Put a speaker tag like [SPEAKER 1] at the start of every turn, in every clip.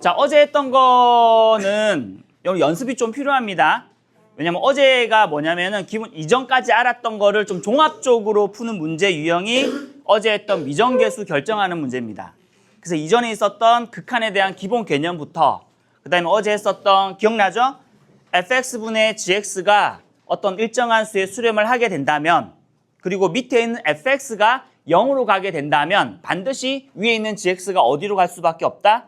[SPEAKER 1] 자, 어제 했던 거는 여러분 연습이 좀 필요합니다. 왜냐면 어제가 뭐냐면은 기본 이전까지 알았던 거를 좀 종합적으로 푸는 문제 유형이 어제 했던 미정계수 결정하는 문제입니다. 그래서 이전에 있었던 극한에 대한 기본 개념부터 그다음에 어제 했었던 기억나죠? fx분의 gx가 어떤 일정한 수의 수렴을 하게 된다면 그리고 밑에 있는 fx가 0으로 가게 된다면 반드시 위에 있는 gx가 어디로 갈 수밖에 없다?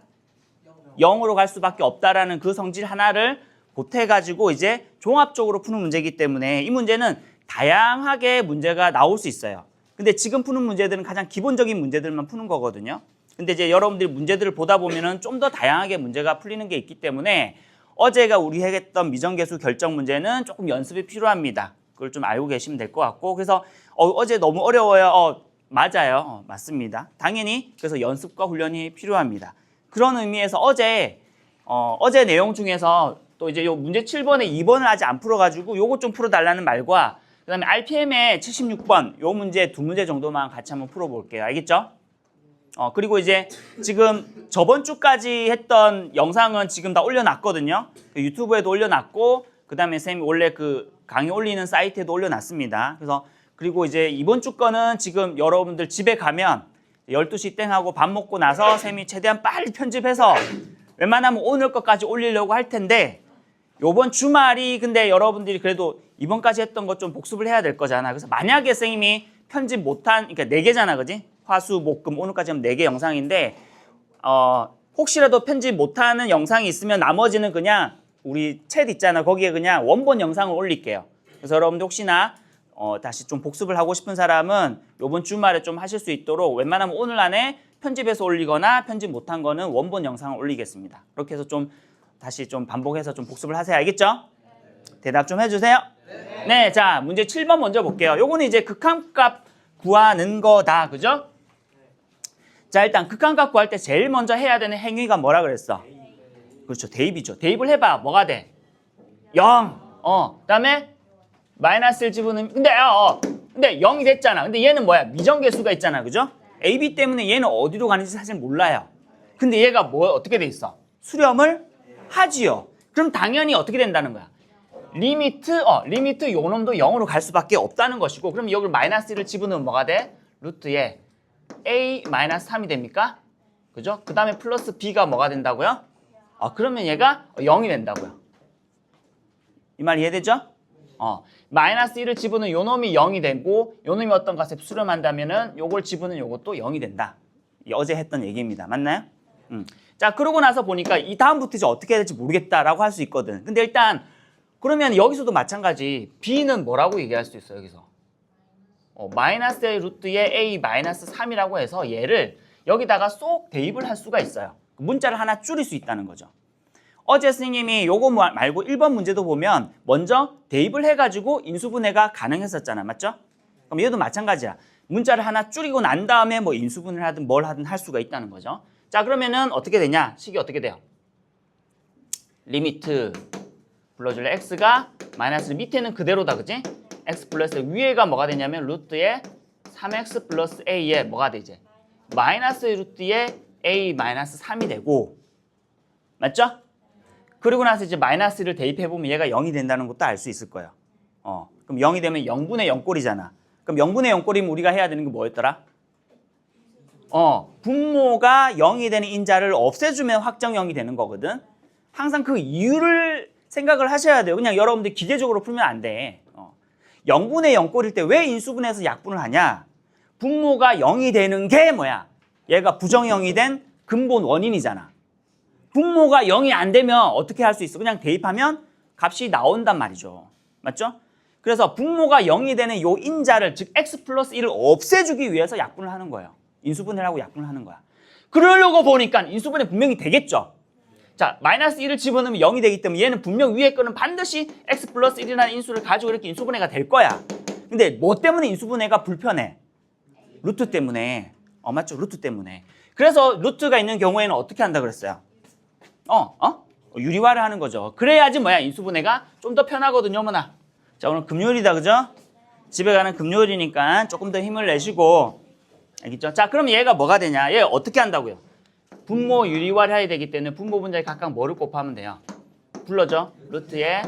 [SPEAKER 1] 0으로 갈 수밖에 없다라는 그 성질 하나를 보태가지고 이제 종합적으로 푸는 문제이기 때문에 이 문제는 다양하게 문제가 나올 수 있어요. 근데 지금 푸는 문제들은 가장 기본적인 문제들만 푸는 거거든요. 근데 이제 여러분들이 문제들을 보다 보면은 좀 더 다양하게 문제가 풀리는 게 있기 때문에 어제가 우리 했던 미정계수 결정 문제는 조금 연습이 필요합니다. 그걸 좀 알고 계시면 될 것 같고 그래서 어제 너무 어려워요. 맞아요. 맞습니다. 당연히 그래서 연습과 훈련이 필요합니다. 그런 의미에서 어제 내용 중에서 또 이제 요 문제 7번에 2번을 아직 안 풀어가지고 요거 좀 풀어달라는 말과 그 다음에 RPM의 76번 요 문제 두 문제 정도만 같이 한번 풀어볼게요. 알겠죠? 그리고 이제 지금 저번 주까지 했던 영상은 지금 다 올려놨거든요. 유튜브에도 올려놨고 그 다음에 쌤이 원래 그 강의 올리는 사이트에도 올려놨습니다. 그래서 그리고 이제 이번 주 거는 지금 여러분들 집에 가면 12시 땡 하고 밥 먹고 나서 쌤이 최대한 빨리 편집해서 웬만하면 오늘 것까지 올리려고 할 텐데 요번 주말이 근데 여러분들이 그래도 이번까지 했던 것 좀 복습을 해야 될 거잖아. 그래서 만약에 선생님이 편집 못한 그러니까 4개잖아. 그지? 화수, 목, 금 오늘까지 하면 4개 영상인데 혹시라도 편집 못하는 영상이 있으면 나머지는 그냥 우리 챗 있잖아. 거기에 그냥 원본 영상을 올릴게요. 그래서 여러분들 혹시나 다시 좀 복습을 하고 싶은 사람은 요번 주말에 좀 하실 수 있도록 웬만하면 오늘 안에 편집해서 올리거나 편집 못한 거는 원본 영상을 올리겠습니다. 그렇게 해서 좀 다시 좀 반복해서 좀 복습을 하세요. 알겠죠? 대답 좀 해주세요. 네, 자 문제 7번 먼저 볼게요. 요거는 이제 극한값 구하는 거다. 그죠? 자 일단 극한값 구할 때 제일 먼저 해야 되는 행위가 뭐라 그랬어? 그렇죠. 대입이죠. 대입을 해봐. 뭐가 돼? 0. 그다음에 마이너스를 집어넣으면 근데 0이 됐잖아. 근데 얘는 뭐야? 미정계수가 있잖아. 그죠? AB 때문에 얘는 어디로 가는지 사실 몰라요. 근데 얘가 어떻게 돼 있어? 수렴을 하지요. 그럼 당연히 어떻게 된다는 거야? 리미트 요 놈도 0으로 갈 수밖에 없다는 것이고 그럼 여기 마이너스 1을 집어넣으면 뭐가 돼? 루트에 A-3이 됩니까? 그죠? 그 다음에 플러스 B가 뭐가 된다고요? 그러면 얘가 0이 된다고요. 이 말 이해되죠? 마이너스 1을 집어넣으면 요 놈이 0이 되고 요 놈이 어떤 값에 수렴한다면은 요걸 집어넣으면 요것도 0이 된다. 어제 했던 얘기입니다. 맞나요? 자, 그러고 나서 보니까 이 다음부터 이제 어떻게 해야 될지 모르겠다라고 할 수 있거든. 근데 일단 그러면 여기서도 마찬가지. B는 뭐라고 얘기할 수 있어, 여기서? 마이너스 루트에 A-3이라고 해서 얘를 여기다가 쏙 대입을 할 수가 있어요. 문자를 하나 줄일 수 있다는 거죠. 어제 선생님이 요거 말고 1번 문제도 보면 먼저 대입을 해가지고 인수분해가 가능했었잖아. 맞죠? 그럼 얘도 마찬가지야. 문자를 하나 줄이고 난 다음에 뭐 인수분해를 하든 뭘 하든 할 수가 있다는 거죠. 자, 그러면은 어떻게 되냐? 식이 어떻게 돼요? 리미트 불러줄래? x가 마이너스 밑에는 그대로다. 그지? x 플러스 위에가 뭐가 되냐면 루트에 3x 플러스 a에 뭐가 되지? 마이너스 루트에 a 마이너스 3이 되고 맞죠? 그리고 나서 이제 마이너스를 대입해보면 얘가 0이 된다는 것도 알 수 있을 거예요. 그럼 0이 되면 0분의 0꼴이잖아. 그럼 0분의 0꼴이면 우리가 해야 되는 게 뭐였더라? 분모가 0이 되는 인자를 없애주면 확정 0이 되는 거거든. 항상 그 이유를 생각을 하셔야 돼요. 그냥 여러분들 기계적으로 풀면 안 돼. 0분의 0꼴일 때 왜 인수분해에서 약분을 하냐? 분모가 0이 되는 게 뭐야? 얘가 부정형이 된 근본 원인이잖아. 분모가 0이 안 되면 어떻게 할 수 있어? 그냥 대입하면 값이 나온단 말이죠. 맞죠? 그래서 분모가 0이 되는 요 인자를 즉 x 플러스 1을 없애주기 위해서 약분을 하는 거예요. 인수분해를 하고 약분을 하는 거야. 그러려고 보니까 인수분해 분명히 되겠죠. 자, 마이너스 1을 집어넣으면 0이 되기 때문에 얘는 분명 위에 거는 반드시 x 플러스 1이라는 인수를 가지고 이렇게 인수분해가 될 거야. 근데 뭐 때문에 인수분해가 불편해? 루트 때문에. 맞죠? 루트 때문에. 그래서 루트가 있는 경우에는 어떻게 한다 그랬어요? 유리화를 하는 거죠. 그래야지 뭐야? 인수분해가 좀 더 편하거든요. 어머나. 자, 오늘 금요일이다. 그죠? 집에 가는 금요일이니까 조금 더 힘을 내시고 알겠죠? 자, 그럼 얘가 뭐가 되냐? 얘 어떻게 한다고요? 분모 유리화를 해야 되기 때문에 분모 분자에 각각 뭐를 곱하면 돼요? 불러줘. 루트에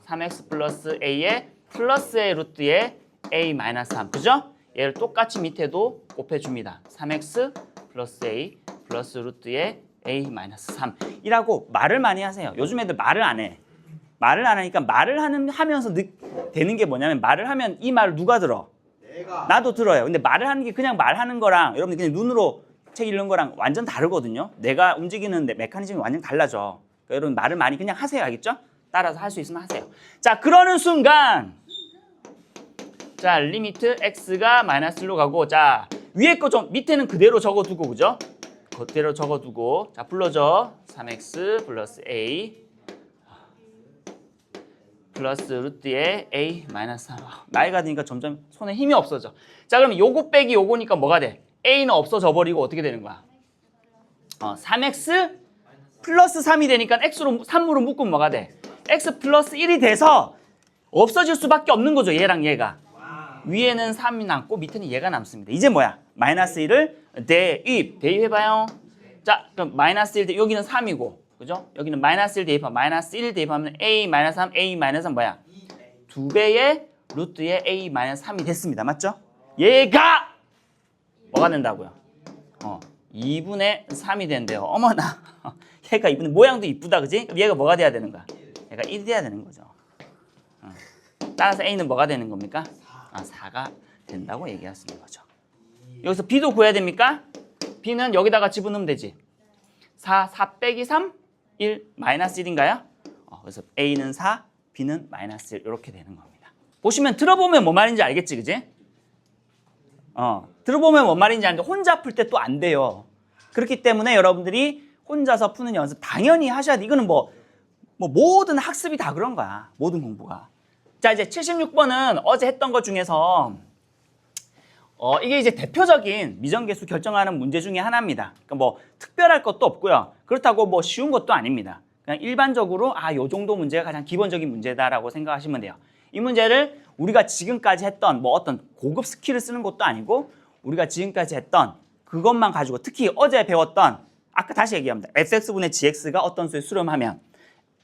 [SPEAKER 1] 3x 플러스 a에 플러스의 루트에 a 마이너스 3. 그죠? 얘를 똑같이 밑에도 곱해줍니다. 3x 플러스 a 플러스 루트에 a 마이너스 3 이라고 말을 많이 하세요. 요즘 애들 말을 안 해. 말을 안 하니까 말을 하면서 되는 게 뭐냐면 말을 하면 이 말을 누가 들어?
[SPEAKER 2] 내가.
[SPEAKER 1] 나도 들어요. 근데 말을 하는 게 그냥 말하는 거랑 여러분들 그냥 눈으로 책 읽는 거랑 완전 다르거든요. 내가 움직이는 메커니즘이 완전 달라져. 그러니까 여러분 말을 많이 그냥 하세요. 알겠죠? 따라서 할 수 있으면 하세요. 자, 그러는 순간 자, 리미트 x가 마이너스 1로 가고 자, 위에 거 좀 밑에는 그대로 적어두고 그죠? 그대로 적어두고 자, 불러줘. 3x 플러스 a 플러스 루트에 a 마이너스 3. 나이가 드니까 점점 손에 힘이 없어져. 자, 그럼 요거 빼기 요거니까 뭐가 돼? a는 없어져 버리고 어떻게 되는 거야? 3x 플러스 3이 되니까 x로 3으로 묶으면 뭐가 돼? x 플러스 1이 돼서 없어질 수밖에 없는 거죠. 얘랑 얘가. 위에는 3이 남고 밑에는 얘가 남습니다. 이제 뭐야? 마이너스 1을 대입해봐요. 자, 그럼 마이너스 1 여기는 3이고 그죠? 여기는 마이너스 1 대입하면 마이너스 1 대입하면 a 마이너스 3, a 마이너스 3 뭐야? 2배의 루트의 a 마이너스 3이 됐습니다. 맞죠? 얘가 뭐가 된다고요? 2분의 3이 된대요. 어머나. 얘가 2분의 모양도 이쁘다 그지? 그럼 얘가 뭐가 돼야 되는 거야? 얘가 1이 돼야 되는 거죠. 따라서 a는 뭐가 되는 겁니까? 4가 된다고 얘기할 수 있는 거죠. 여기서 b도 구해야 됩니까? b는 여기다가 집어넣으면 되지. 4 빼기 3, 1, 마이너스 1인가요? 그래서 a는 4, b는 마이너스 1 이렇게 되는 겁니다. 보시면 들어보면 뭔 말인지 알겠지, 그지? 들어보면 뭔 말인지 아는데 혼자 풀 때 또 안 돼요. 그렇기 때문에 여러분들이 혼자서 푸는 연습 당연히 하셔야 돼. 이거는 뭐 모든 학습이 다 그런 거야. 모든 공부가. 자, 이제 76번은 어제 했던 것 중에서 이게 이제 대표적인 미정계수 결정하는 문제 중에 하나입니다. 그러니까 뭐 특별할 것도 없고요. 그렇다고 뭐 쉬운 것도 아닙니다. 그냥 일반적으로 요 정도 문제가 가장 기본적인 문제다라고 생각하시면 돼요. 이 문제를 우리가 지금까지 했던 뭐 어떤 고급 스킬을 쓰는 것도 아니고 우리가 지금까지 했던 그것만 가지고 특히 어제 배웠던 아까 다시 얘기합니다. fx분의 gx가 어떤 수에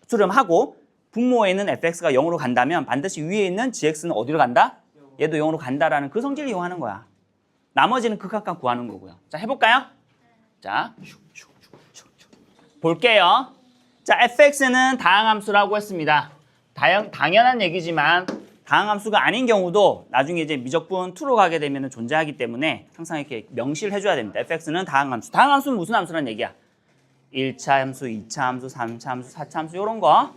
[SPEAKER 1] 수렴하고 분모에는 fx가 0으로 간다면 반드시 위에 있는 gx는 어디로 간다? 얘도 0으로 간다라는 그 성질을 이용하는 거야. 나머지는 극각각 구하는 거고요. 자, 해볼까요? 자, 볼게요. 자, fx는 다항함수라고 했습니다. 당연한 얘기지만 다항함수가 아닌 경우도 나중에 이제 미적분 2로 가게 되면 존재하기 때문에 항상 이렇게 명시를 해줘야 됩니다. fx는 다항함수. 다항함수는 무슨 함수란 얘기야? 1차 함수, 2차 함수, 3차 함수, 4차 함수 이런 거.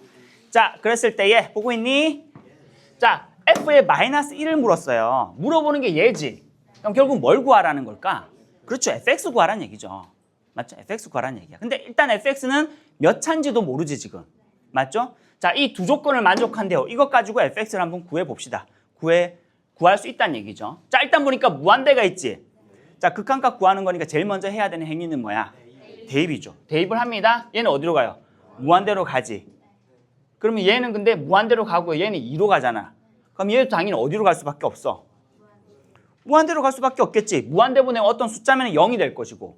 [SPEAKER 1] 자, 그랬을 때에 보고 있니? 자, f에 마이너스 1을 물었어요. 물어보는 게 얘지. 그럼 결국 뭘 구하라는 걸까? 그렇죠. fx 구하라는 얘기죠. 맞죠? fx 구하라는 얘기야. 근데 일단 fx는 몇 차인지도 모르지 지금. 맞죠? 자, 이 두 조건을 만족한대요. 이것 가지고 fx를 한번 구해봅시다. 구할 수 있다는 얘기죠. 자, 일단 보니까 무한대가 있지. 자, 극한값 구하는 거니까 제일 먼저 해야 되는 행위는 뭐야? 대입이죠. 대입을 합니다. 얘는 어디로 가요? 무한대로 가지. 그러면 얘는 근데 무한대로 가고 얘는 2로 가잖아. 그럼 얘도 당연히 어디로 갈 수밖에 없어? 무한대로 갈 수밖에 없겠지. 무한대분의 어떤 숫자면 0이 될 것이고.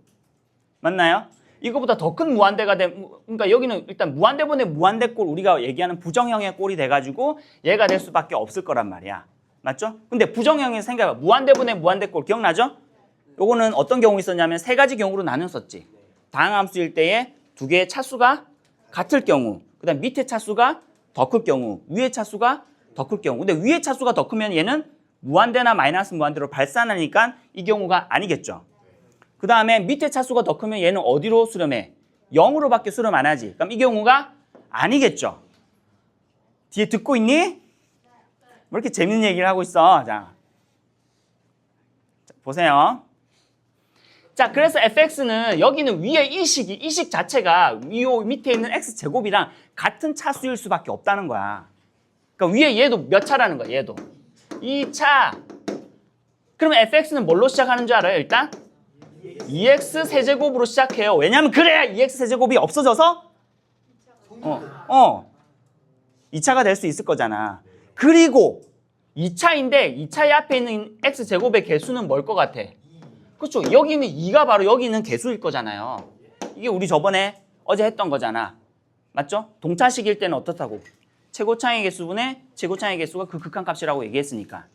[SPEAKER 1] 맞나요? 이거보다 더 큰 무한대가 그러니까 여기는 일단 무한대분의 무한대꼴 우리가 얘기하는 부정형의 꼴이 돼가지고 얘가 될 수밖에 없을 거란 말이야. 맞죠? 근데 부정형에서 생각해봐. 무한대분의 무한대꼴 기억나죠? 요거는 어떤 경우 있었냐면 세 가지 경우로 나눴었지. 다항함수일 때에 두 개의 차수가 같을 경우, 그 다음 밑에 차수가 더 클 경우, 위에 차수가 더 클 경우. 근데 위에 차수가 더 크면 얘는 무한대나 마이너스 무한대로 발산하니까 이 경우가 아니겠죠. 그 다음에 밑에 차수가 더 크면 얘는 어디로 수렴해? 0으로밖에 수렴 안 하지. 그럼 이 경우가 아니겠죠. 뒤에 듣고 있니? 왜 이렇게 재밌는 얘기를 하고 있어? 자 보세요. 자, 그래서 fx는 여기는 위에 이 식 자체가 위 밑에 있는 x제곱이랑 같은 차수일 수밖에 없다는 거야. 그러니까 위에 얘도 몇 차라는 거야, 얘도. 2차. 그러면 fx는 뭘로 시작하는 줄 알아요, 일단? 2x 세제곱으로 시작해요. 왜냐면 그래야 2x 세제곱이 없어져서 2차가 될 수 있을 거잖아. 그리고 2차인데 2차의 앞에 있는 x제곱의 개수는 뭘 것 같아? 그렇죠. 여기 있는 2가 바로 여기 있는 개수일 거잖아요. 이게 우리 저번에 어제 했던 거잖아. 맞죠? 동차식일 때는 어떻다고? 최고차의 개수분의 최고차의 개수가 그 극한값이라고 얘기했으니까.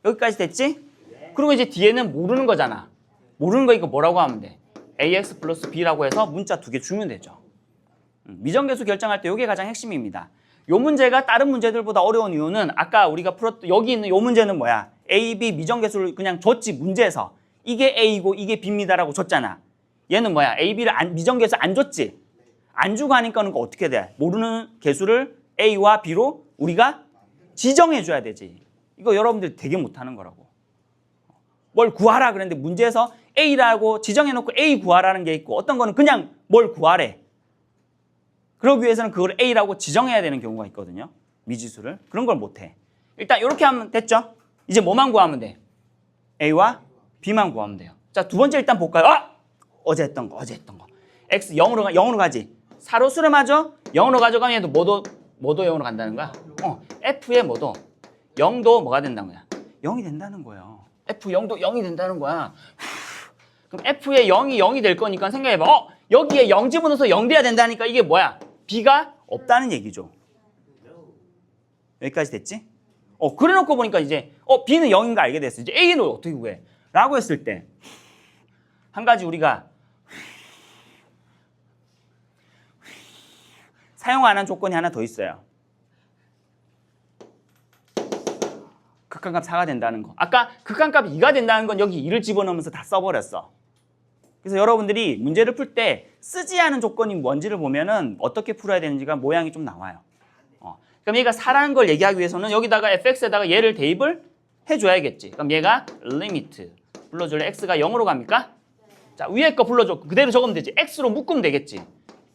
[SPEAKER 1] 여기까지 됐지? 그리고 이제 뒤에는 모르는 거잖아. 모르는 거니까 뭐라고 하면 돼? ax 플러스 b라고 해서 문자 2개 주면 되죠. 미정계수 결정할 때 이게 가장 핵심입니다. 요 문제가 다른 문제들보다 어려운 이유는 아까 우리가 풀었던 여기 있는 요 문제는 뭐야? a, b 미정계수를 그냥 줬지 문제에서. 이게 a이고 이게 b입니다라고 줬잖아. 얘는 뭐야? a, b를 미정계수 안 줬지? 안 주고 하니까는 어떻게 돼? 모르는 개수를 a와 b로 우리가 지정해 줘야 되지. 이거 여러분들 되게 못하는 거라고. 뭘 구하라 그랬는데 문제에서 a라고 지정해놓고 a 구하라는 게 있고 어떤 거는 그냥 뭘 구하래. 그러기 위해서는 그걸 a라고 지정해야 되는 경우가 있거든요. 미지수를. 그런 걸 못해. 일단 이렇게 하면 됐죠? 이제 뭐만 구하면 돼? a와 b만 구하면 돼요. 자, 두 번째 일단 볼까요? 어제 했던 거. x 0으로 가지. 사로 수렴하죠? 0으로 가져가면 얘도 뭐도 0으로 간다는 거야? f의 뭐도 0도 뭐가 된다는 거야? 0이 된다는 거예요. f 0도 0이 된다는 거야. 그럼 f의 0이 0이 될 거니까 생각해봐. 여기에 0 집어넣어서 0 돼야 된다니까 이게 뭐야? b가 없다는 얘기죠. 여기까지 됐지? 그래 놓고 보니까 이제 b는 0인 거 알게 됐어. 이제 a는 어떻게 구해? 라고 했을 때 한 가지 우리가 사용 안 한 조건이 하나 더 있어요. 극한값 4가 된다는 거. 아까 극한값 2가 된다는 건 여기 2를 집어넣으면서 다 써버렸어. 그래서 여러분들이 문제를 풀 때 쓰지 않은 조건이 뭔지를 보면은 어떻게 풀어야 되는지가 모양이 좀 나와요. 그럼 얘가 4라는 걸 얘기하기 위해서는 여기다가 fx에다가 얘를 대입을 해줘야겠지. 그럼 얘가 limit 불러줄래? x가 0으로 갑니까? 자, 위에 거 불러줘. 그대로 적으면 되지. x로 묶으면 되겠지.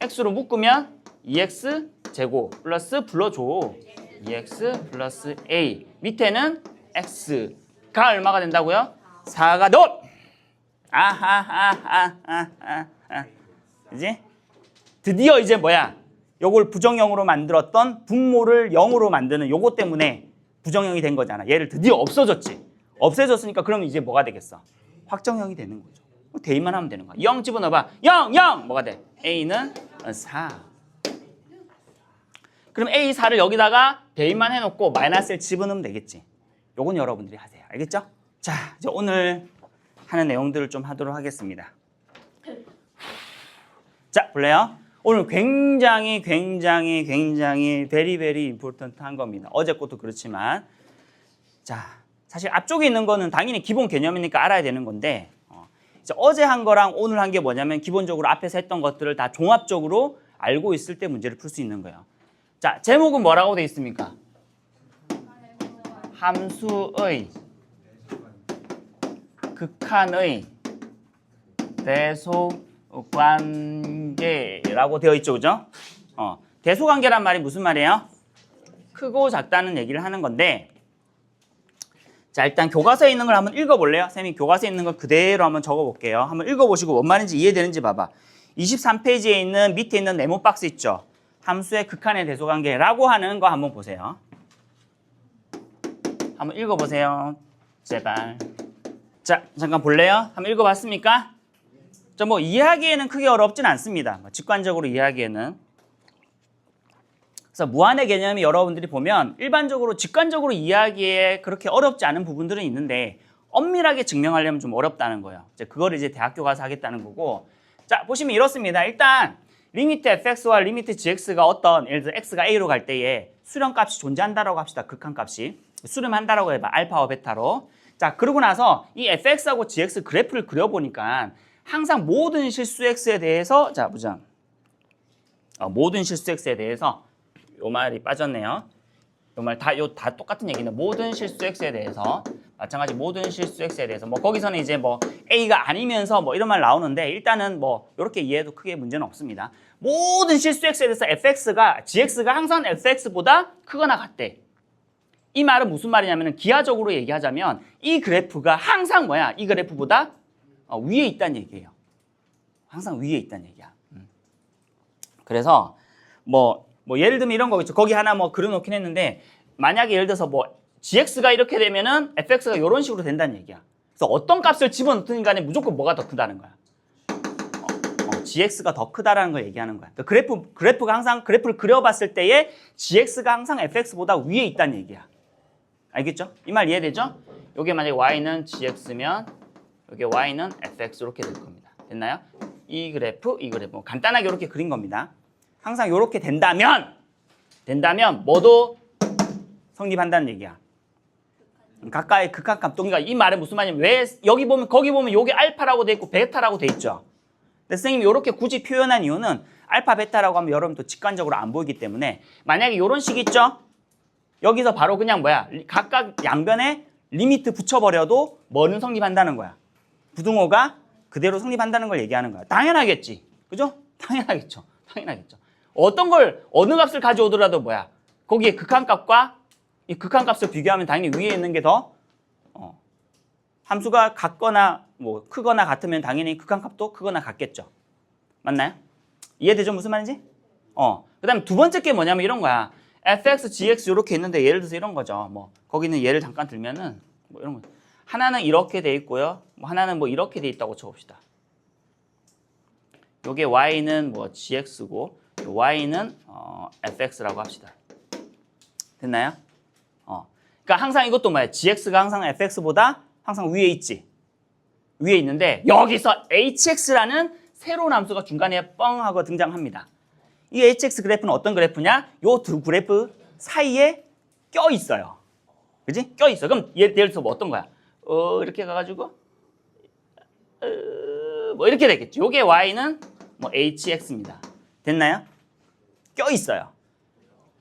[SPEAKER 1] x로 묶으면 2x 제곱 플러스 불러줘. 2x 플러스 a. 밑에는 x가 얼마가 된다고요? 4가 너! 그지? 드디어 이제 뭐야? 요걸 부정형으로 만들었던 분모를 0으로 만드는 요거 때문에 부정형이 된 거잖아. 얘를 드디어 없어졌지. 없애졌으니까 그러면 이제 뭐가 되겠어? 확정형이 되는 거죠. 대입만 하면 되는 거야. 0 집어넣어봐. 0! 0! 뭐가 돼? a는 4. 그럼 A4를 여기다가 대입만 해놓고 마이너스를 집어넣으면 되겠지. 요건 여러분들이 하세요. 알겠죠? 자, 이제 오늘 하는 내용들을 좀 하도록 하겠습니다. 자, 볼래요? 오늘 굉장히 very important 한 겁니다. 어제 것도 그렇지만. 자, 사실 앞쪽에 있는 거는 당연히 기본 개념이니까 알아야 되는 건데 이제 어제 한 거랑 오늘 한 게 뭐냐면 기본적으로 앞에서 했던 것들을 다 종합적으로 알고 있을 때 문제를 풀 수 있는 거예요. 자, 제목은 뭐라고 되어 있습니까? 함수의 극한의 대소관계라고 되어 있죠, 그죠? 대소관계란 말이 무슨 말이에요? 크고 작다는 얘기를 하는 건데, 자, 일단 교과서에 있는 걸 한번 읽어볼래요? 쌤이 교과서에 있는 걸 그대로 한번 적어볼게요. 한번 읽어보시고 뭔 말인지 이해되는지 봐봐. 23페이지에 있는 밑에 있는 네모 박스 있죠? 함수의 극한의 대소관계라고 하는 거 한번 보세요. 한번 읽어보세요. 제발. 자, 잠깐 볼래요? 한번 읽어봤습니까? 저 뭐 이해하기에는 크게 어렵진 않습니다. 직관적으로 이해하기에는. 그래서 무한의 개념이 여러분들이 보면 일반적으로 직관적으로 이해하기에 그렇게 어렵지 않은 부분들은 있는데 엄밀하게 증명하려면 좀 어렵다는 거예요. 그거를 이제 대학교 가서 하겠다는 거고. 자, 보시면 이렇습니다. 일단 리미트 fx와 리미트 gx가 어떤 예를 들어 x가 a로 갈 때에 수렴값이 존재한다라고 합시다. 극한값이. 수렴한다라고 해봐. 알파와 베타로. 자, 그러고 나서 이 fx하고 gx 그래프를 그려보니까 항상 모든 실수 x에 대해서 자, 보자. 모든 실수 x에 대해서 요 말이 빠졌네요. 요 말 다 똑같은 얘기는 모든 실수 x에 대해서 마찬가지 모든 실수 x에 대해서 뭐 거기서는 이제 뭐 a가 아니면서 뭐 이런 말 나오는데 일단은 뭐 이렇게 이해해도 크게 문제는 없습니다. 모든 실수 x에 대해서 fx가 gx가 항상 fx보다 크거나 같대. 이 말은 무슨 말이냐면 기하적으로 얘기하자면 이 그래프가 항상 뭐야? 이 그래프보다 위에 있다는 얘기예요. 항상 위에 있다는 얘기야. 그래서 뭐 예를 들면 이런 거겠죠. 거기 하나 뭐 그려놓긴 했는데 만약에 예를 들어서 뭐 gx가 이렇게 되면은 fx가 이런 식으로 된다는 얘기야. 그래서 어떤 값을 집어넣든 간에 무조건 뭐가 더 크다는 거야. gx가 더 크다라는 걸 얘기하는 거야. 그러니까 그래프가 항상 그래프를 그려봤을 때에 gx가 항상 fx보다 위에 있다는 얘기야. 알겠죠? 이 말 이해되죠? 요게 만약에 y는 gx면 요게 y는 fx 이렇게 될 겁니다. 됐나요? 이 그래프 뭐 간단하게 이렇게 그린 겁니다. 항상 이렇게 된다면 뭐도 성립한다는 얘기야. 각각의 극한값. 그러니까 이 말은 무슨 말이냐면 왜 여기 보면 거기 보면 요게 알파라고 돼 있고 베타라고 돼 있죠. 근데 선생님이 이렇게 굳이 표현한 이유는 알파 베타라고 하면 여러분도 직관적으로 안 보이기 때문에 만약에 이런 식 있죠. 여기서 바로 그냥 뭐야 각각 양변에 리미트 붙여버려도 뭐는 성립한다는 거야. 부등호가 그대로 성립한다는 걸 얘기하는 거야. 당연하겠지. 그죠? 당연하겠죠. 어떤 걸 어느 값을 가져오더라도 뭐야 거기에 극한값과 이 극한값을 비교하면 당연히 위에 있는 게 더 함수가 같거나 뭐 크거나 같으면 당연히 극한값도 크거나 같겠죠. 맞나요? 이해되죠? 무슨 말인지? 그다음에 두 번째 게 뭐냐면 이런 거야. fx, gx 이렇게 있는데 예를 들어서 이런 거죠. 뭐 거기는 예를 잠깐 들면은 뭐 이런 거. 하나는 이렇게 돼 있고요. 뭐 하나는 뭐 이렇게 돼 있다고 쳐봅시다. 요게 y는 뭐 gx고 y는 fx라고 합시다. 됐나요? 그러니까 항상 이것도 뭐야? gx가 항상 fx보다 항상 위에 있지. 위에 있는데 여기서 hx라는 새로운 함수가 중간에 뻥 하고 등장합니다. 이 hx 그래프는 어떤 그래프냐? 요 두 그래프 사이에 껴 있어요. 그지? 껴 있어. 그럼 예를 들어서 뭐 어떤 거야? 이렇게 가가지고 뭐 이렇게 되겠지. 요게 y는 뭐 hx입니다. 됐나요? 껴 있어요.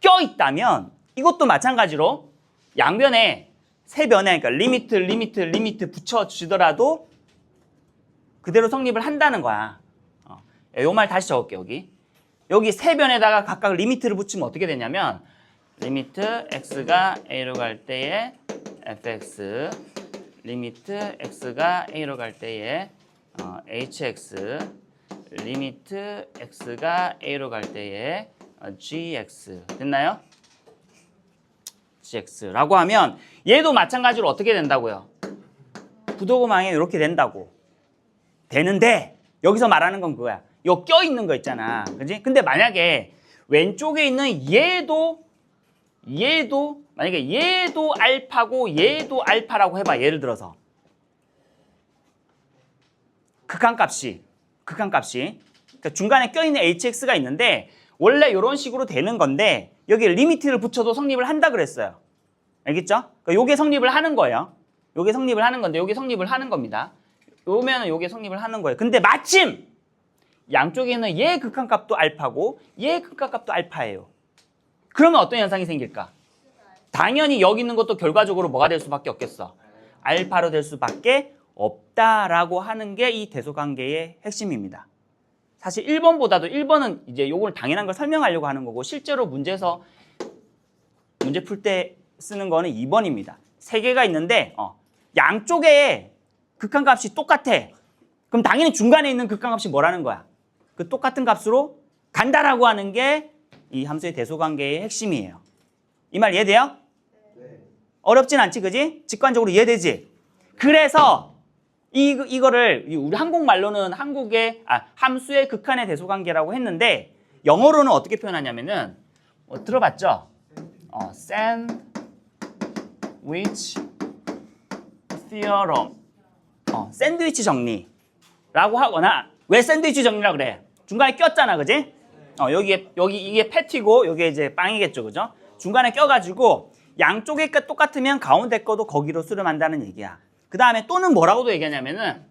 [SPEAKER 1] 껴 있다면 이것도 마찬가지로 양변에 세 변에 그러니까 리미트 붙여주더라도 그대로 성립을 한다는 거야. 요 말 다시 적을게 여기 세 변에다가 각각 리미트를 붙이면 어떻게 되냐면 리미트 x가 a로 갈 때에 fx 리미트 x가 a로 갈 때에 hx 리미트 x가 a로 갈 때에 gx 됐나요? gx라고 하면 얘도 마찬가지로 어떻게 된다고요? 부도금항에 이렇게 된다고. 되는데 여기서 말하는 건 그거야. 요 껴있는 거 있잖아. 그지? 근데 만약에 왼쪽에 있는 얘도 만약에 얘도 알파고 얘도 알파라고 해봐. 예를 들어서 극한값이 그러니까 중간에 껴있는 hx가 있는데 원래 이런 식으로 되는 건데 여기 리미트를 붙여도 성립을 한다 그랬어요. 알겠죠? 그러니까 요게 성립을 하는 거예요. 요게 성립을 하는 건데 요게 성립을 하는 겁니다. 요면은 요게 성립을 하는 거예요. 근데 마침 양쪽에는 얘 극한값도 알파고 얘 극한값도 알파예요. 그러면 어떤 현상이 생길까? 당연히 여기 있는 것도 결과적으로 뭐가 될 수밖에 없겠어? 알파로 될 수밖에 없다라고 하는 게 이 대소관계의 핵심입니다. 사실 1번보다도 1번은 이제 요걸 당연한 걸 설명하려고 하는 거고 실제로 문제에서 문제 풀 때 쓰는 거는 2번입니다. 세 개가 있는데 양쪽에 극한값이 똑같아. 그럼 당연히 중간에 있는 극한값이 뭐라는 거야? 그 똑같은 값으로 간다라고 하는 게 이 함수의 대소관계의 핵심이에요. 이 말 이해돼요? 네. 어렵진 않지, 그지? 직관적으로 이해되지? 그래서 이거를 우리 한국말로는 함수의 극한의 대소관계라고 했는데 영어로는 어떻게 표현하냐면은 들어봤죠? 샌드위치 theorem. 샌드위치 정리라고 하거나 왜 샌드위치 정리라고 그래? 중간에 꼈잖아, 그지? 여기 이게 패티고 여기 이제 빵이겠죠, 그죠? 중간에 껴가지고 양쪽에 똑같으면 가운데 거도 거기로 수렴한다는 얘기야. 그 다음에 또는 뭐라고도 얘기하냐면은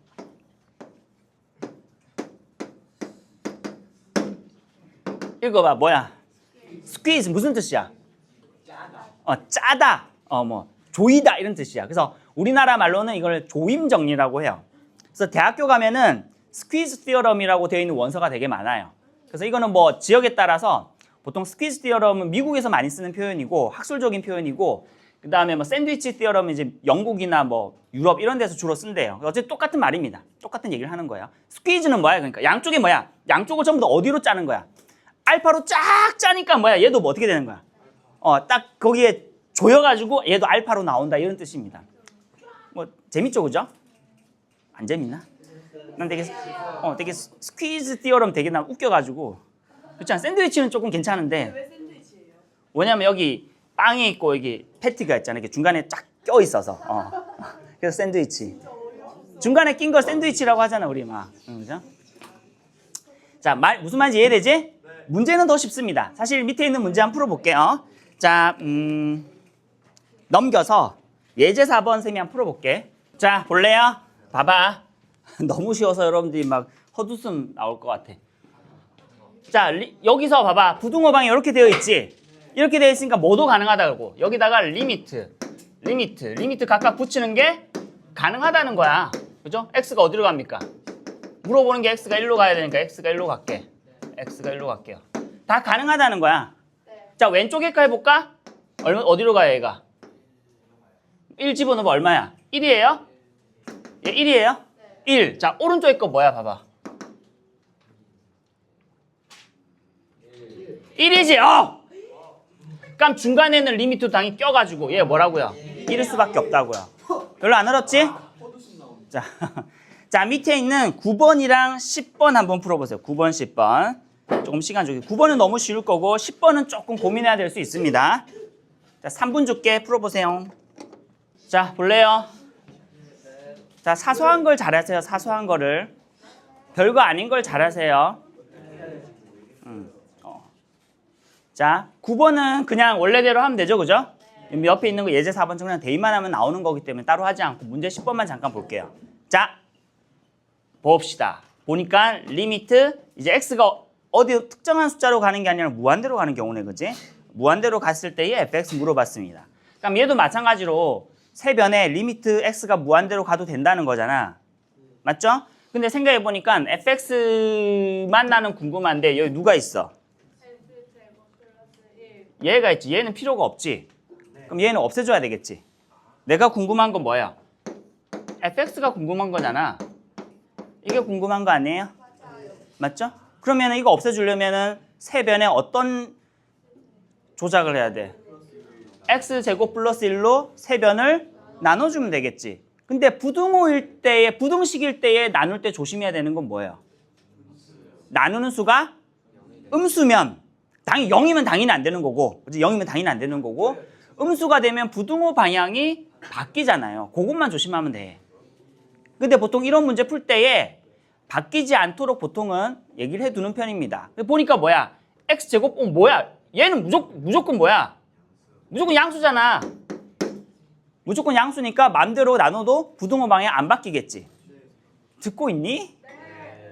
[SPEAKER 1] 읽어봐, 뭐야? 스퀴즈 무슨 뜻이야? 짜다. 뭐 조이다 이런 뜻이야. 그래서 우리나라 말로는 이걸 조임 정리라고 해요. 그래서 대학교 가면은 스퀴즈 티어럼이라고 되어 있는 원서가 되게 많아요. 그래서 이거는 뭐 지역에 따라서 보통 스퀴즈 티어럼은 미국에서 많이 쓰는 표현이고 학술적인 표현이고 그 다음에 뭐 샌드위치 티어럼은 이제 영국이나 뭐 유럽 이런 데서 주로 쓴대요. 어쨌든 똑같은 말입니다. 똑같은 얘기를 하는 거예요. 스퀴즈는 뭐야? 그러니까 양쪽이 뭐야? 양쪽을 전부 다 어디로 짜는 거야? 알파로 쫙 짜니까 뭐야? 얘도 뭐 어떻게 되는 거야? 딱 거기에 조여가지고 얘도 알파로 나온다 이런 뜻입니다. 뭐 재밌죠, 그죠? 안 재밌나? 난 되게 스퀴즈 띠어럼 되게 난 웃겨가지고. 그렇지 않아? 샌드위치는 조금 괜찮은데.
[SPEAKER 2] 왜 샌드위치예요?
[SPEAKER 1] 왜냐면 여기 빵이 있고 여기 패티가 있잖아. 이게 중간에 쫙 껴 있어서. 그래서 샌드위치. 중간에 낀 걸 샌드위치라고 하잖아, 우리 막. 그죠? 자, 무슨 말인지 이해되지? 문제는 더 쉽습니다. 사실 밑에 있는 문제 한번 풀어볼게요. 자, 넘겨서 예제 4번 쌤이 한번 풀어볼게. 자, 볼래요? 봐봐. 너무 쉬워서 여러분들이 막 헛웃음 나올 것 같아. 자, 여기서 봐봐. 부등호방이 이렇게 되어 있지? 이렇게 되어 있으니까 뭐도 가능하다고. 여기다가 리미트 각각 붙이는 게 가능하다는 거야. 그죠? x가 어디로 갑니까? 물어보는 게 x가 1로 가야 되니까 x가 1로 갈게. x가 1로 갈게요. 다 가능하다는 거야. 자, 왼쪽에 거 해볼까? 어디로 가요, 얘가? 1 집어넣으면 얼마야? 1이에요? 얘 1이에요? 1. 자, 오른쪽에 거 뭐야? 봐봐. 1이지? 그럼 중간에는 리미트 당이 껴가지고 얘 뭐라고요? 1일 수밖에 없다고요. 별로 안 어렵지? 자, 밑에 있는 9번이랑 10번 한번 풀어보세요. 9번, 10번. 조금 시간 주기. 9번은 너무 쉬울 거고 10번은 조금 고민해야 될 수 있습니다. 자, 3분 줄게. 풀어보세요. 자, 볼래요? 자, 사소한 걸 잘하세요. 사소한 거를. 별거 아닌 걸 잘하세요. 자, 9번은 그냥 원래대로 하면 되죠, 그죠? 옆에 있는 거 예제 4번처럼 그냥 대입만 하면 나오는 거기 때문에 따로 하지 않고 문제 10번만 잠깐 볼게요. 자, 봅시다. 보니까 리미트 이제 x가 어디 특정한 숫자로 가는 게 아니라 무한대로 가는 경우네, 그지? 무한대로 갔을 때의 fx 물어봤습니다. 그럼 얘도 마찬가지로 세변에 리미트 x가 무한대로 가도 된다는 거잖아. 맞죠? 근데 생각해 보니까 fx만 나는 궁금한데 여기 누가 있어? 얘가 있지. 얘는 필요가 없지. 그럼 얘는 없애줘야 되겠지. 내가 궁금한 건 뭐야? fx가 궁금한 거잖아. 이게 궁금한 거 아니에요? 맞죠? 그러면 이거 없애주려면은 세변에 어떤 조작을 해야 돼? x제곱 플러스 1로 세변을 나눠주면 되겠지. 근데 부등식일 때에 나눌 때 조심해야 되는 건 뭐예요? 나누는 수가 음수면 당연히 0이면 당연히 안 되는 거고, 0이면 당연히 안 되는 거고, 음수가 되면 부등호 방향이 바뀌잖아요. 그것만 조심하면 돼. 근데 보통 이런 문제 풀 때에 바뀌지 않도록 보통은 얘기를 해두는 편입니다. 보니까 뭐야? x제곱, 뭐야? 얘는 무조건 뭐야? 무조건 양수잖아. 무조건 양수니까 맘대로 나눠도 부등호 방향 안 바뀌겠지. 듣고 있니?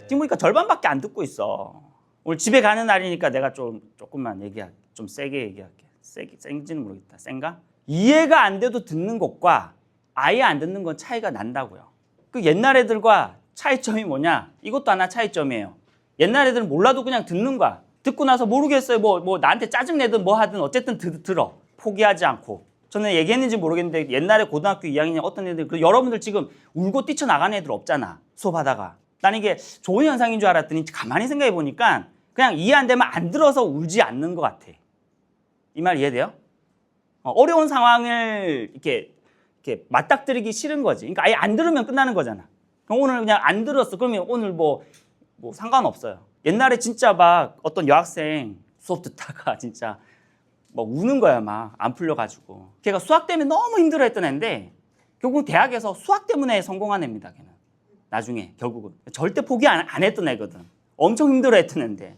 [SPEAKER 1] 지금 보니까 절반밖에 안 듣고 있어. 오늘 집에 가는 날이니까 내가 조금만 얘기할게. 좀 세게 얘기할게. 센지는 모르겠다. 센가? 이해가 안 돼도 듣는 것과 아예 안 듣는 건 차이가 난다고요. 그 옛날 애들과 차이점이 뭐냐? 이것도 하나 차이점이에요. 옛날 애들은 몰라도 그냥 듣는 거야. 듣고 나서 모르겠어요. 뭐 나한테 짜증내든 뭐 하든 어쨌든 들어. 포기하지 않고. 저는 얘기했는지 모르겠는데 옛날에 고등학교 2학년 어떤 애들, 여러분들 지금 울고 뛰쳐나가는 애들 없잖아. 수업하다가. 난 이게 좋은 현상인 줄 알았더니 가만히 생각해 보니까 그냥 이해 안 되면 안 들어서 울지 않는 것 같아. 이 말 이해돼요? 어려운 상황을 이렇게 맞닥뜨리기 싫은 거지. 그러니까 아예 안 들으면 끝나는 거잖아. 그럼 오늘 그냥 안 들었어. 그러면 오늘 뭐 상관없어요. 옛날에 진짜 막 어떤 여학생 수업 듣다가 진짜 막 우는 거야. 막 안 풀려가지고. 걔가 수학 때문에 너무 힘들어했던 애인데 결국 대학에서 수학 때문에 성공한 애입니다. 걔는. 나중에 결국은. 절대 포기 안 했던 애거든. 엄청 힘들어했던 애인데.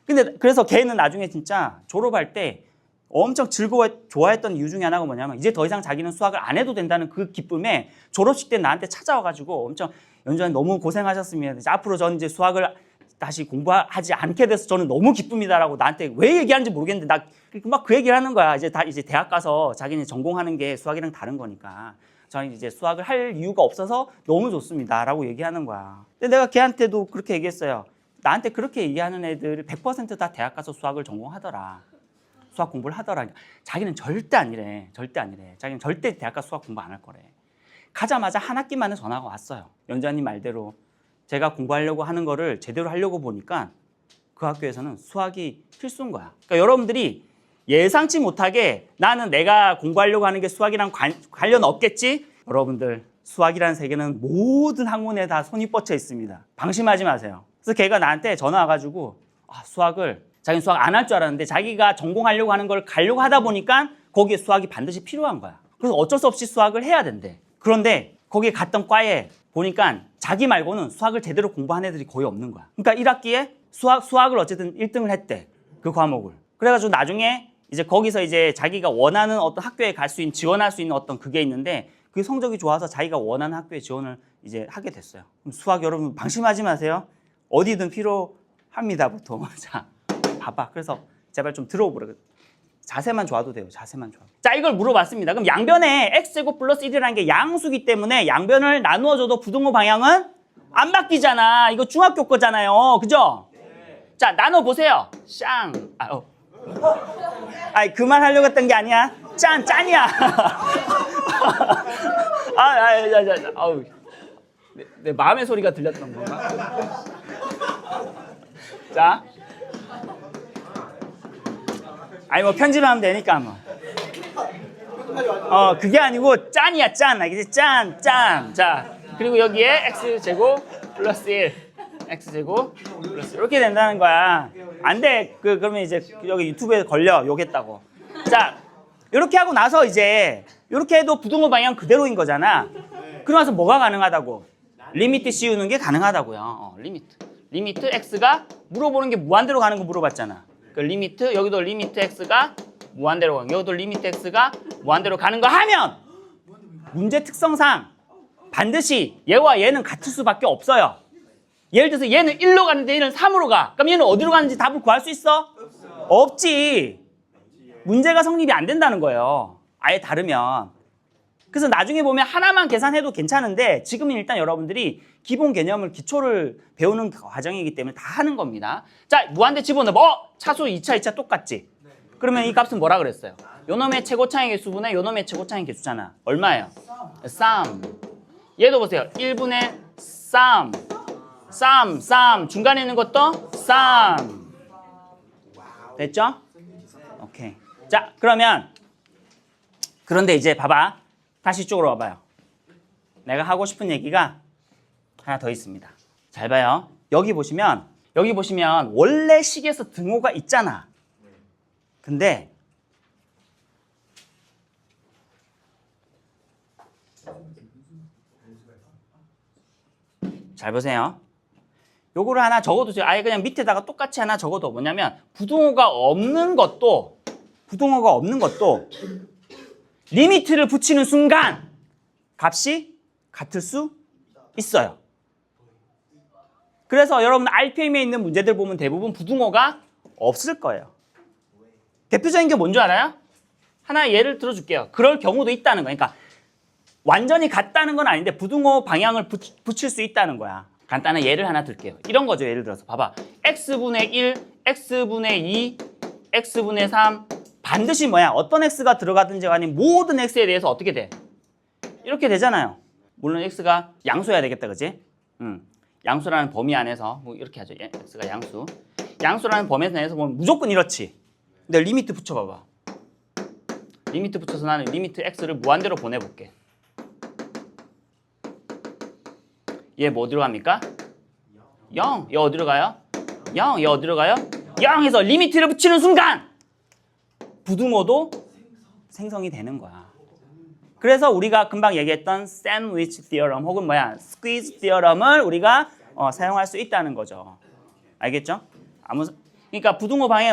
[SPEAKER 1] 근데 그래서 걔는 나중에 진짜 졸업할 때 엄청 좋아했던 이유 중에 하나가 뭐냐면 이제 더 이상 자기는 수학을 안 해도 된다는 그 기쁨에 졸업식 때 나한테 찾아와가지고 엄청 연주님 너무 고생하셨습니다. 이제 앞으로 저는 이제 수학을 다시 공부하지 않게 돼서 저는 너무 기쁩니다라고 나한테 왜 얘기하는지 모르겠는데 나 막 그 얘기를 하는 거야. 이제 대학 가서 자기는 전공하는 게 수학이랑 다른 거니까 저는 이제 수학을 할 이유가 없어서 너무 좋습니다라고 얘기하는 거야. 근데 내가 걔한테도 그렇게 얘기했어요. 나한테 그렇게 얘기하는 애들 100% 다 대학 가서 수학을 전공하더라. 수학 공부를 하더라. 자기는 절대 아니래. 자기는 절대 대학 가서 수학 공부 안 할 거래. 가자마자 한 학기 만에 전화가 왔어요. 연주님 말대로 제가 공부하려고 하는 거를 제대로 하려고 보니까 그 학교에서는 수학이 필수인 거야. 그러니까 여러분들이 예상치 못하게 나는 내가 공부하려고 하는 게 수학이랑 관련 없겠지? 여러분들 수학이라는 세계는 모든 학문에 다 손이 뻗쳐 있습니다. 방심하지 마세요. 그래서 걔가 나한테 전화 와가지고 수학을 자기는 수학 안 할 줄 알았는데 자기가 전공하려고 하는 걸 가려고 하다 보니까 거기에 수학이 반드시 필요한 거야. 그래서 어쩔 수 없이 수학을 해야 된대. 그런데 거기에 갔던 과에 보니까 자기 말고는 수학을 제대로 공부한 애들이 거의 없는 거야. 그러니까 1학기에 수학을 어쨌든 1등을 했대. 그 과목을. 그래가지고 나중에 이제 거기서 이제 자기가 원하는 어떤 학교에 갈 수 있는, 지원할 수 있는 어떤 그게 있는데 그 성적이 좋아서 자기가 원하는 학교에 지원을 이제 하게 됐어요. 그럼 수학 여러분 방심하지 마세요. 어디든 필요합니다, 보통. 자, 봐봐. 그래서 제발 좀 들어보라. 자세만 좋아도 돼요. 자세만 좋아. 자, 이걸 물어봤습니다. 그럼 양변에 x제곱 플러스 1이라는 게 양수기 때문에 양변을 나누어줘도 부등호 방향은 안 바뀌잖아. 이거 중학교 거잖아요. 그죠? 네. 자, 나눠보세요. 쌍. 아니, 그만 하려고 했던 게 아니야. 짠이야. 내 마음의 소리가 들렸던 건가? 자. 아니, 뭐 편집하면 되니까 뭐. 그게 아니고 짠이야, 짠. 알겠지? 짠. 자, 그리고 여기에 x제곱 플러스 1. x제곱 플러스 1. 이렇게 된다는 거야. 안 돼. 그러면 이제 여기 유튜브에 걸려. 욕했다고. 자, 이렇게 하고 나서 이제 이렇게 해도 부등호 방향 그대로인 거잖아. 그러면서 뭐가 가능하다고? 리미트 씌우는 게 가능하다고요. 리미트 x가 물어보는 게 무한대로 가는 거 물어봤잖아. 그 리미트, 여기도 리미트 x가 무한대로 가는 거, 여기도 리미트 x가 무한대로 가는 거 하면 문제 특성상 반드시 얘와 얘는 같을 수밖에 없어요. 예를 들어서 얘는 1로 가는데 얘는 3으로 가. 그럼 얘는 어디로 가는지 답을 구할 수 있어? 없지. 문제가 성립이 안 된다는 거예요. 아예 다르면. 그래서 나중에 보면 하나만 계산해도 괜찮은데 지금은 일단 여러분들이 기본 개념을, 기초를 배우는 과정이기 때문에 다 하는 겁니다. 자, 무한대 집어넣어. 차수 2차 똑같지? 그러면 이 값은 뭐라 그랬어요? 요놈의 최고차항의 개수분의 요놈의 최고차항의 개수잖아. 얼마예요? 쌈. 얘도 보세요. 1분의 쌈. 중간에 있는 것도 쌈. 됐죠? 오케이. 자, 그런데 이제 봐봐. 다시 이쪽으로 와봐요. 내가 하고 싶은 얘기가 하나 더 있습니다. 잘 봐요. 여기 보시면 원래 식에서 등호가 있잖아. 근데 잘 보세요. 요거를 하나 적어두세요. 아예 그냥 밑에다가 똑같이 하나 적어도 뭐냐면 부등호가 없는 것도 리미트를 붙이는 순간 값이 같을 수 있어요. 그래서 여러분 RPM에 있는 문제들 보면 대부분 부등호가 없을 거예요. 대표적인 게 뭔지 알아요? 하나 예를 들어줄게요. 그럴 경우도 있다는 거예요. 그러니까 완전히 같다는 건 아닌데 부등호 방향을 붙일 수 있다는 거야. 간단한 예를 하나 들게요. 이런 거죠. 예를 들어서 봐봐. x분의 1, x분의 2, x분의 3 반드시 뭐야? 어떤 x가 들어가든지 간에 모든 x에 대해서 어떻게 돼? 이렇게 되잖아요. 물론 x가 양수여야 되겠다, 그지? 양수라는 범위 안에서 뭐 이렇게 하죠. x가 양수. 양수라는 범위 내에서 보면 무조건 이렇지. 근데 리미트 붙여봐봐. 리미트 붙여서 나는 리미트 x를 무한대로 보내볼게. 얘 뭐 어디로 갑니까? 0. 얘 어디로 가요? 0. 얘 어디로 가요? 0 해서 리미트를 붙이는 순간 부등호도 생성이 되는 거야. 그래서 우리가 금방 얘기했던 샌드위치 티어럼 혹은 스퀴즈 티어럼을 우리가 사용할 수 있다는 거죠. 알겠죠? 그러니까 부등호 방에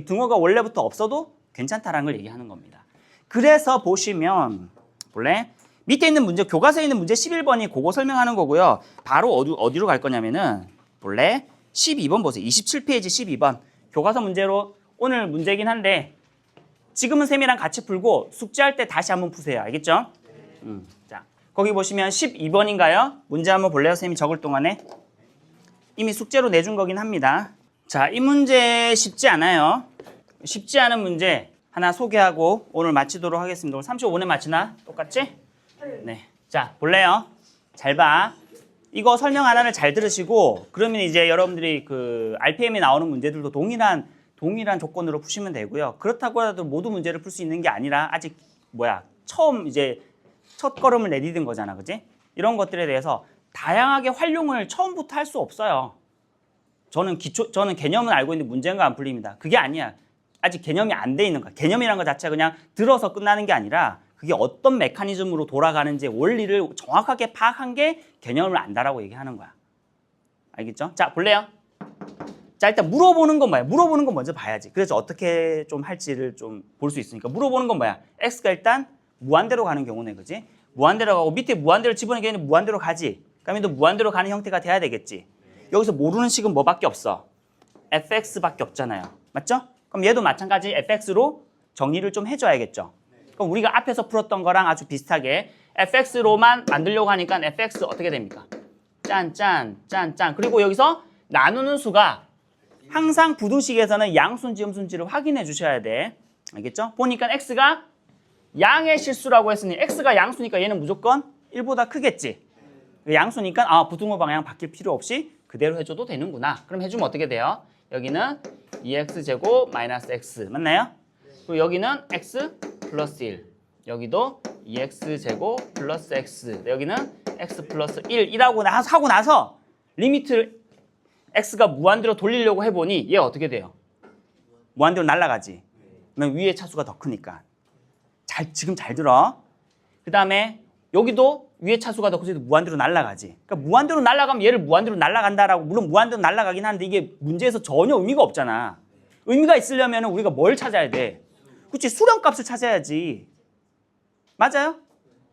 [SPEAKER 1] 등호가 원래부터 없어도 괜찮다라는 걸 얘기하는 겁니다. 그래서 보시면 볼래? 밑에 있는 문제, 교과서에 있는 문제 11번이 그거 설명하는 거고요. 바로 어디로 갈 거냐면은 볼래? 12번 보세요. 27페이지 12번. 교과서 문제로 오늘 문제긴 한데 지금은 쌤이랑 같이 풀고 숙제할 때 다시 한번 푸세요. 알겠죠? 자, 거기 보시면 12번인가요? 문제 한번 볼래요? 쌤이 적을 동안에. 이미 숙제로 내준 거긴 합니다. 자, 이 문제 쉽지 않아요. 쉽지 않은 문제 하나 소개하고 오늘 마치도록 하겠습니다. 오늘 35분에 마치나? 똑같지? 네. 자, 볼래요? 잘 봐. 이거 설명 하나를 잘 들으시고 그러면 이제 여러분들이 그 RPM에 나오는 문제들도 동일한 조건으로 푸시면 되고요. 그렇다고 해도 모두 문제를 풀 수 있는 게 아니라 아직 처음 이제 첫 걸음을 내디딘 거잖아, 그지? 이런 것들에 대해서 다양하게 활용을 처음부터 할 수 없어요. 저는 개념은 알고 있는데 문제가 안 풀립니다. 그게 아니야. 아직 개념이 안 돼 있는 거야. 개념이란 것 자체가 그냥 들어서 끝나는 게 아니라 그게 어떤 메커니즘으로 돌아가는지 원리를 정확하게 파악한 게 개념을 안다라고 얘기하는 거야. 알겠죠? 자, 볼래요? 자, 일단 물어보는 건 뭐야? 물어보는 건 먼저 봐야지. 그래서 어떻게 좀 할지를 좀 볼 수 있으니까. 물어보는 건 뭐야? x가 일단 무한대로 가는 경우네, 그지? 무한대로 가고 밑에 무한대로 집어넣기에는 무한대로 가지. 그러면 또 무한대로 가는 형태가 돼야 되겠지. 여기서 모르는 식은 뭐밖에 없어? fx밖에 없잖아요. 맞죠? 그럼 얘도 마찬가지 fx로 정리를 좀 해줘야겠죠. 그럼 우리가 앞에서 풀었던 거랑 아주 비슷하게 fx로만 만들려고 하니까 fx 어떻게 됩니까? 짠짠 짠짠. 그리고 여기서 나누는 수가 항상 부등식에서는 양수인지 음수인지를 확인해 주셔야 돼. 알겠죠? 보니까 x가 양의 실수라고 했으니 x가 양수니까 얘는 무조건 1보다 크겠지. 양수니까 부등호 방향 바뀔 필요 없이 그대로 해줘도 되는구나. 그럼 해주면 어떻게 돼요? 여기는 2x제곱 마이너스 x 맞나요? 그리고 여기는 x 플러스 1. 여기도 2x제곱 플러스 x. 여기는 x 플러스 1이라고 하고 나서 리미트를 x가 무한대로 돌리려고 해보니 얘 어떻게 돼요? 무한대로 날아가지. 그러면 위에 차수가 더 크니까. 지금 잘 들어. 그 다음에 여기도 위에 차수가 더 커서 무한대로 날아가지. 그러니까 무한대로 날아가면 얘를 무한대로 날아간다라고 물론 무한대로 날아가긴 하는데 이게 문제에서 전혀 의미가 없잖아. 의미가 있으려면 우리가 뭘 찾아야 돼? 그렇지, 수렴값을 찾아야지. 맞아요?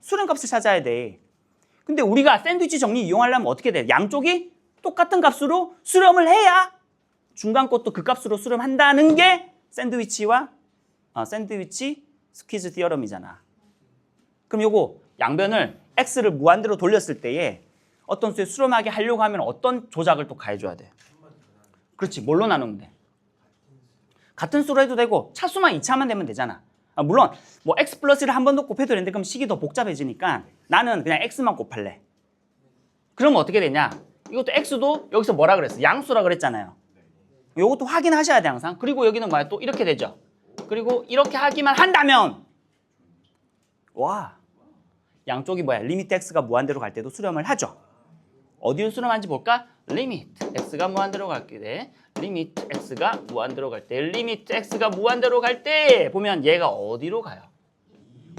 [SPEAKER 1] 수렴값을 찾아야 돼. 근데 우리가 샌드위치 정리 이용하려면 어떻게 돼? 양쪽이 똑같은 값으로 수렴을 해야 중간 것도 그 값으로 수렴한다는 게 샌드위치 스퀴즈 티어럼이잖아. 그럼 요거 양변을 x를 무한대로 돌렸을 때에 어떤 수에 수렴하게 하려고 하면 어떤 조작을 또 가해줘야 돼? 그렇지, 뭘로 나누면 돼? 같은 수로 해도 되고 차수만 2차만 되면 되잖아. 물론 뭐 x 플러스 1을 한 번 더 곱해도 되는데 그럼 식이 더 복잡해지니까 나는 그냥 x만 곱할래. 그러면 어떻게 되냐? 이것도 x도 여기서 뭐라 그랬어? 양수라 그랬잖아요. 이것도 확인하셔야 돼 항상. 그리고 여기는 뭐야? 또 이렇게 되죠. 그리고 이렇게 하기만 한다면 와, 양쪽이 뭐야? 리미트 x가 무한대로 갈 때도 수렴을 하죠. 어디로 수렴하는지 볼까? 리미트 x가 무한대로 갈 때, 리미트 x가 무한대로 갈 때, 리미트 x가 무한대로 갈 때 보면 얘가 어디로 가요?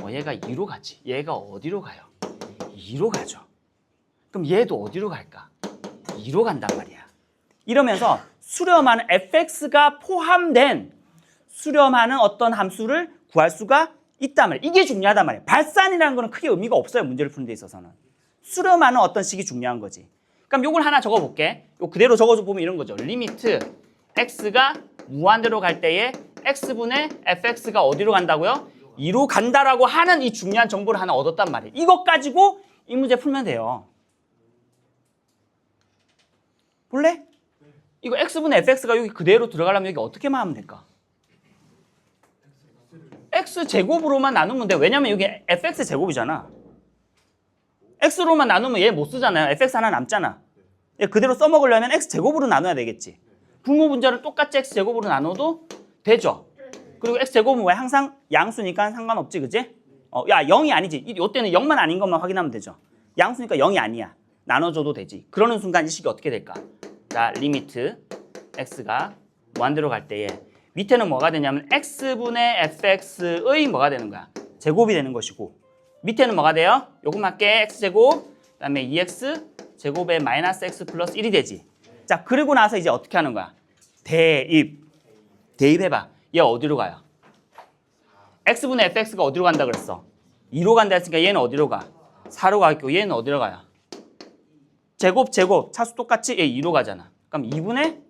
[SPEAKER 1] 얘가 2로 가지. 얘가 어디로 가요? 2로 가죠. 그럼 얘도 어디로 갈까? 2로 간단 말이야. 이러면서 수렴하는 fx가 포함된 수렴하는 어떤 함수를 구할 수가 있단 말이야. 이게 중요하단 말이야. 발산이라는 거는 크게 의미가 없어요. 문제를 푸는 데 있어서는. 수렴하는 어떤 식이 중요한 거지. 그럼 요걸 하나 적어볼게. 요 그대로 적어줘 보면 이런 거죠. 리미트 x가 무한대로 갈 때에 x분의 fx가 어디로 간다고요? 2로 간다라고 하는 이 중요한 정보를 하나 얻었단 말이에요. 이것 가지고 이 문제 풀면 돼요. 볼래? 이거 x분의 fx가 여기 그대로 들어가려면 여기 어떻게만 하면 될까? x제곱으로만 나누면 돼. 왜냐면 여기 fx제곱이잖아. x로만 나누면 얘 못 쓰잖아요. fx 하나 남잖아. 얘 그대로 써먹으려면 x제곱으로 나눠야 되겠지. 분모 분자를 똑같이 x제곱으로 나눠도 되죠. 그리고 x제곱은 왜 항상 양수니까 상관없지, 그지? 야, 0이 아니지. 이때는 0만 아닌 것만 확인하면 되죠. 양수니까 0이 아니야. 나눠줘도 되지. 그러는 순간 이 식이 어떻게 될까? 자, 리미트 x가 무한대로 갈 때에 밑에는 뭐가 되냐면 x분의 fx의 뭐가 되는 거야? 제곱이 되는 것이고 밑에는 뭐가 돼요? 요거맞게 x제곱 그다음에 2x 제곱에 마이너스 x 플러스 1이 되지. 자, 그리고 나서 이제 어떻게 하는 거야? 대입해봐. 얘 어디로 가요? x분의 fx가 어디로 간다 그랬어? 2로 간다 했으니까 얘는 어디로 가? 4로 가겠고 얘는 어디로 가요? 제곱 차수 똑같이 얘 2로 가잖아. 그럼 2분의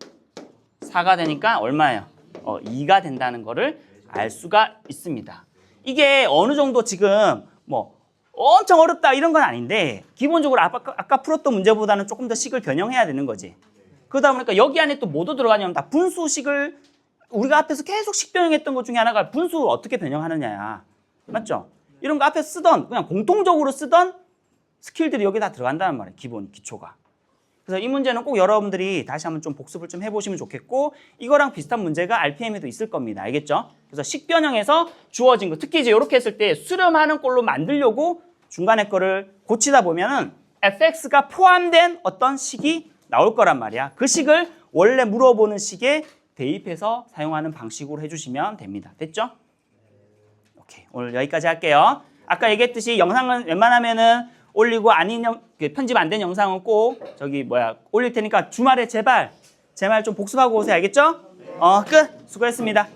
[SPEAKER 1] 4가 되니까 얼마예요? 2가 된다는 거를 알 수가 있습니다. 이게 어느 정도 지금 뭐 엄청 어렵다 이런 건 아닌데 기본적으로 아까 풀었던 문제보다는 조금 더 식을 변형해야 되는 거지. 그러다 보니까 여기 안에 또 뭐도 들어가냐면 다 분수식을 우리가 앞에서 계속 식 변형했던 것 중에 하나가 분수 어떻게 변형하느냐야. 맞죠? 이런 거 앞에 쓰던 그냥 공통적으로 쓰던 스킬들이 여기 다 들어간다는 말이에요. 기본 기초가. 그래서 이 문제는 꼭 여러분들이 다시 한번 좀 복습을 좀 해보시면 좋겠고 이거랑 비슷한 문제가 RPM에도 있을 겁니다. 알겠죠? 그래서 식 변형해서 주어진 거 특히 이제 이렇게 했을 때 수렴하는 꼴로 만들려고 중간에 거를 고치다 보면은 fx가 포함된 어떤 식이 나올 거란 말이야. 그 식을 원래 물어보는 식에 대입해서 사용하는 방식으로 해주시면 됩니다. 됐죠? 오케이. 오늘 여기까지 할게요. 아까 얘기했듯이 영상은 웬만하면은 올리고 아닌 편집 안 된 영상은 꼭 올릴 테니까 주말에 제발 제 말 좀 복습하고 오세요. 알겠죠? 끝. 수고했습니다.